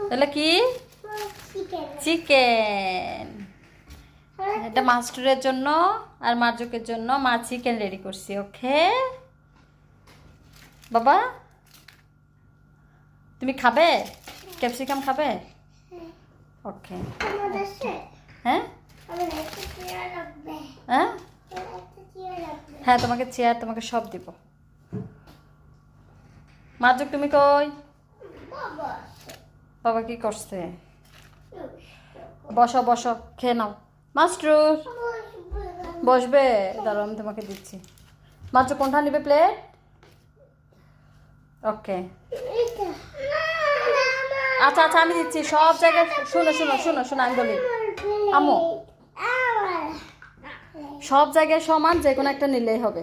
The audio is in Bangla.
তাহলে কি? চিকেন। এটা মাস্টারের জন্য আর মার্জকের জন্য মা চিকেন রেডি করছি। ওকে বাবা, তুমি খাবে? ক্যাপসিকাম খাবে? ওকে। হ্যাঁ হ্যাঁ হ্যাঁ, তোমাকে চেয়ার, তোমাকে সব দিব। মার্জক তুমি কই? বাবা কি করছে? বসো বসো, খেয়ে নাও। মাস্টার বসবে, দাঁড়াও আমি তোমাকে দিচ্ছি। মার্জক কোনটা নিবে প্লেট? ওকে আচ্ছা আচ্ছা, আমি দিচ্ছি সব জায়গায়। শুনো শুনো শুনো শুনো, আমি বলি আম্মু, সব জায়গায় সমান, যে কোনো একটা নিলেই হবে।